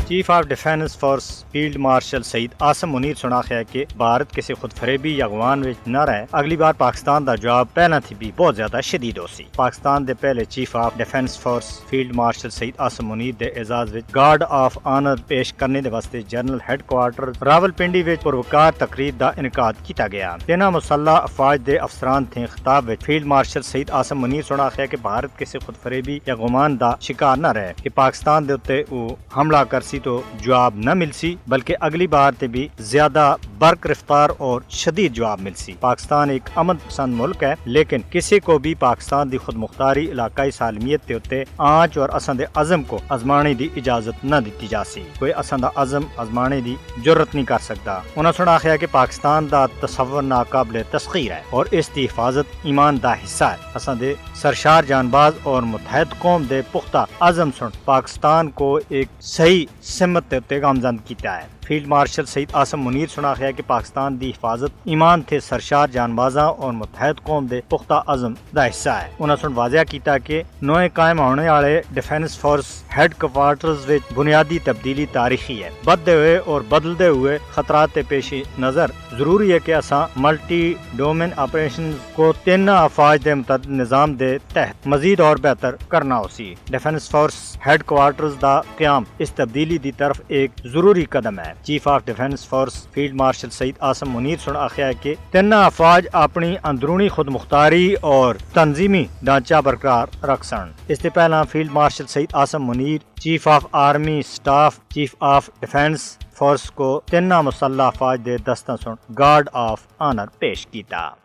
Chief of defence force field marshal Saeed Asim Munir سناخیا کہ بھارت کسی خود فریبی یا گمان وچ نہ رہے، اگلی بار پاکستان دا جواب پہلا تھی بھی بہت زیادہ شدید ہو سی۔ پاکستان دے پہلے chief of defence force field marshal Saeed Asim Munir دے اعزاز وچ گارڈ آف آنر پیش کرنے دے واسطے جنرل ہیڈ کوارٹر راولپنڈی وچ پروکار تقریر دا انعقاد کیتا گیا۔ تینا مسلح افواج دے افسران تھے خطاب وچ فیلڈ مارشل سعید آصم منیر سناخیا کہ بھارت کسی خود فریبی یا گمان دا شکار نہ رہے کہ پاکستان دے اتے او حملہ کرسی تو جواب نہ مل سی، بلکہ اگلی بار تے بھی زیادہ برق رفتار اور شدید جواب مل سی۔ پاکستان ایک امن پسند ملک ہے، لیکن کسی کو بھی پاکستان دی خود مختاری علاقائی سالمیت تے اتے آنچ اور اساں دے عزم کو ازمانے دی اجازت نہ دیتی جا سی۔ کوئی اساں دا عزم ازمانے دی جرت نہیں کر سکتا۔ انہاں سناخیا کہ پاکستان دا تصور ناقابل تسخیر ہے اور اس دی حفاظت ایمان دا حصہ ہے۔ اساں دے سرشار جان باز اور متحد قوم دے پختہ عزم سن پاکستان کو ایک صحیح سمت تے گامزن کیتا ہے۔ فیلڈ مارشل سعید آصم منیر سناخیا کہ پاکستان دی حفاظت ایمان تھے سرشار جان بازاں اور متحد قوم دے پختہ عزم دا حصہ ہے۔ انہاں سن واضح کیتا کہ نوئے قائم ہونے والے ڈیفینس فورس ہیڈ کوارٹرز وچ بنیادی تبدیلی تاریخی ہے۔ بدلتے ہوئے اور بدلتے ہوئے خطرات تے پیش نظر ضروری ہے کہ اساں ملٹی ڈومین آپریشن کو تین افواج دے متعدد نظام دے تحت مزید اور بہتر کرنا ہو سی۔ ڈیفینس فورس ہیڈ کوارٹرز دا قیام اس تبدیلی دی طرف ایک ضروری قدم ہے۔ Chief of defence force field marshal Saeed Asim Munir سن آخیا کہ تینوں افواج اپنی اندرونی خود مختاری اور تنظیمی ڈھانچہ برقرار رکھ سن۔ اس سے پہلا field marshal Saeed Asim Munir chief of army staff chief of defence force کو تینوں مسلح افواج دے دستاں سن گارڈ آف آنر پیش کیتا۔